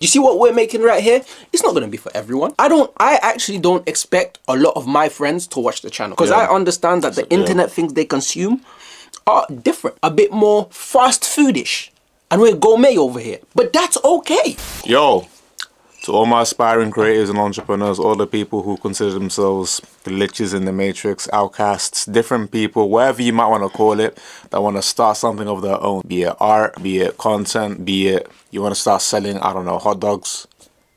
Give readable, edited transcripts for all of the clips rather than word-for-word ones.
You see what we're making right here? It's not going to be for everyone. I actually don't expect a lot of my friends to watch the channel because I understand that the internet things they consume are different, a bit more fast foodish, and we're gourmet over here, but that's okay. Yo, to all my aspiring creators and entrepreneurs, all the people who consider themselves glitches in the matrix, outcasts, different people, whatever you might want to call it, that want to start something of their own, be it art, be it content, be it you want to start selling, I don't know, hot dogs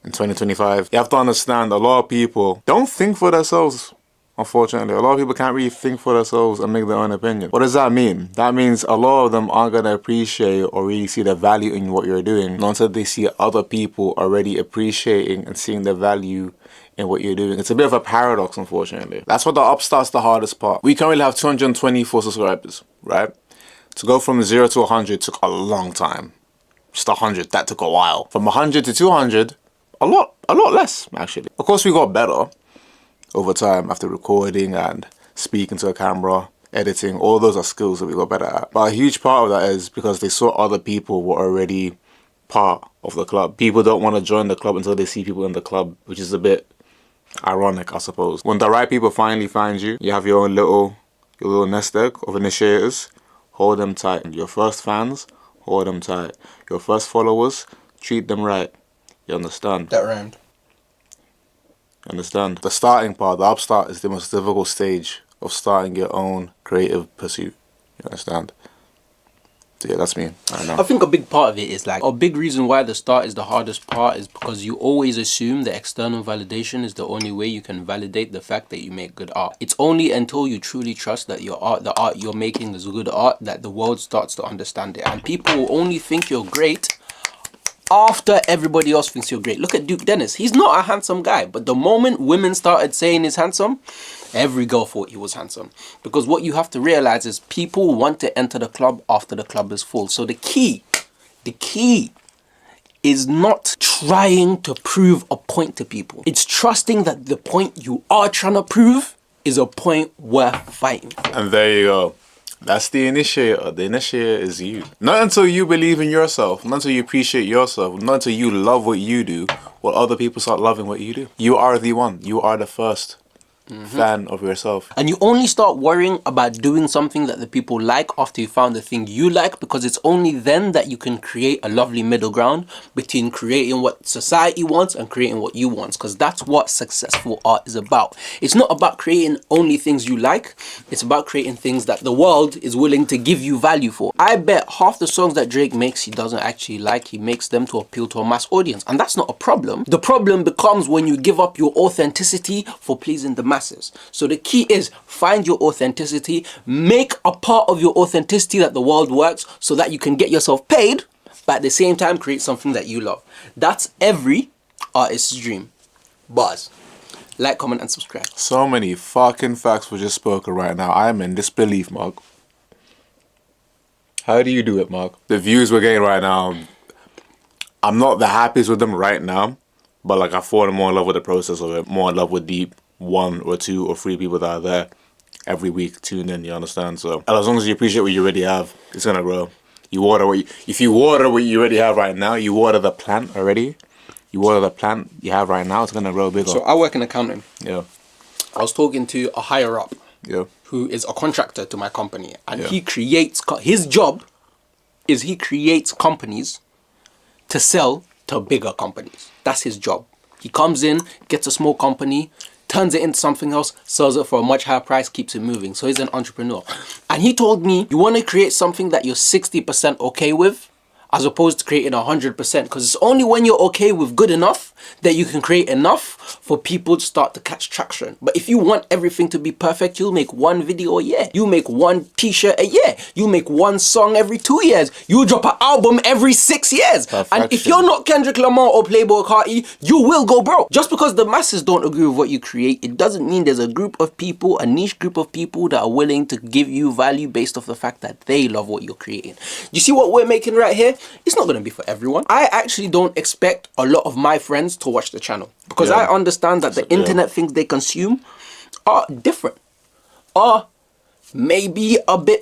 in 2025. You have to understand a lot of people don't think for themselves. Unfortunately, a lot of people can't really think for themselves and make their own opinion. What does that mean? That means a lot of them aren't going to appreciate or really see the value in what you're doing until they see other people already appreciating and seeing the value in what you're doing. It's a bit of a paradox, unfortunately. That's what the upstart's the hardest part. We currently have 224 subscribers, right? To go from 0 to 100 took a long time. Just 100, that took a while. From 100 to 200, a lot less, actually. Of course, we got better over time after recording and speaking to a camera, editing. All those are skills that we got better at. But a huge part of that is because they saw other people were already part of the club. People don't want to join the club until they see people in the club, which is a bit ironic, I suppose. When the right people finally find you, you have your own little nest egg of initiators. Hold them tight. Your first fans, hold them tight. Your first followers, treat them right. You understand? That rhymed. Understand? The starting part, the upstart, is the most difficult stage of starting your own creative pursuit. You understand? So yeah, that's me. I think a big part of it is like, a big reason why the start is the hardest part is because you always assume that external validation is the only way you can validate the fact that you make good art. It's only until you truly trust that your art, the art you're making is good art, that the world starts to understand it. And people will only think you're great after everybody else thinks you're great. Look at Duke Dennis. He's not a handsome guy, but the moment women started saying he's handsome, every girl thought he was handsome. Because what you have to realize is people want to enter the club after the club is full. So the key is not trying to prove a point to people. It's trusting that the point you are trying to prove is a point worth fighting for. And there you go. That's the initiator. The initiator is you. Not until you believe in yourself, not until you appreciate yourself, not until you love what you do, will other people start loving what you do. You are the one. You are the first fan of yourself. And you only start worrying about doing something that the people like after you found the thing you like, because it's only then that you can create a lovely middle ground between creating what society wants and creating what you want, because that's what successful art is about. It's not about creating only things you like, it's about creating things that the world is willing to give you value for. I bet half the songs that Drake makes he doesn't actually like. He makes them to appeal to a mass audience, and that's not a problem. The problem becomes when you give up your authenticity for pleasing the masses. So the key is find your authenticity, make a part of your authenticity that the world works so that you can get yourself paid, but at the same time create something that you love. That's every artist's dream. Buzz. Like, comment and subscribe. So many fucking facts were just spoken right now. I am in disbelief, Mark. How do you do it, Mark? The views we're getting right now, I'm not the happiest with them right now, but like I've fallen more in love with the process of it, more in love with the 1 or 2 or 3 people that are there every week tune in, you understand? So as long as you appreciate what you already have, it's gonna grow. If you water what you already have right now, you water the plant already, you water the plant you have right now, it's gonna grow bigger. So I work in accounting. Yeah. I was talking to a higher up, yeah, who is a contractor to my company, and he creates, his job is he creates companies to sell to bigger companies. That's his job. He comes in, gets a small company, turns it into something else, sells it for a much higher price, keeps it moving. So he's an entrepreneur. And he told me, you want to create something that you're 60% okay with, as opposed to creating 100%, because it's only when you're okay with good enough that you can create enough for people to start to catch traction. But if you want everything to be perfect, you'll make one video a year, you make one t-shirt a year, you make one song every 2 years, you drop an album every 6 years. Perfection. And if you're not Kendrick Lamar or Playboi Carti, you will go broke. Just because the masses don't agree with what you create, it doesn't mean there's a group of people, a niche group of people that are willing to give you value based off the fact that they love what you're creating. You see what we're making right here? It's not going to be for everyone. I actually don't expect a lot of my friends to watch the channel because I understand that the internet things they consume are different, are maybe a bit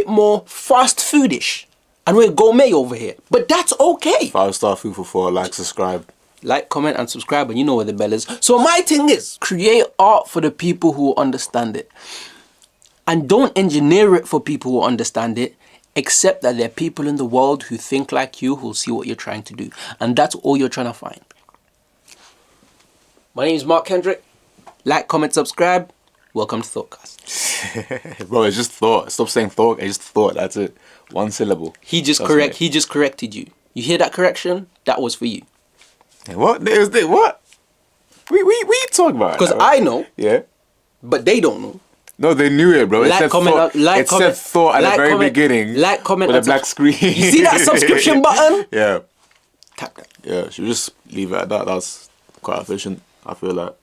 more fast foodish, and we're gourmet over here. But that's okay. 5-star food for thought. Like, subscribe. Like, comment, and subscribe, and you know where the bell is. So my thing is, create art for the people who understand it. And don't engineer it for people who understand it, except that there are people in the world who think like you, who'll see what you're trying to do. And that's all you're trying to find. My name is Mark Kendrick. Like, comment, subscribe. Welcome to Thoughtcast. Bro, it's just thought. Stop saying thought. It's just thought. That's it. One syllable. He just corrected you. You hear that correction? That was for you. What? What? We talking about? Because I know, Yeah. but they don't know. No, they knew it, bro. It said thought. It said thought at the very beginning. Like, comment, with a black screen. You see that subscription button? Yeah. Tap that. Yeah. Should we just leave it at that? That's quite efficient. I feel like.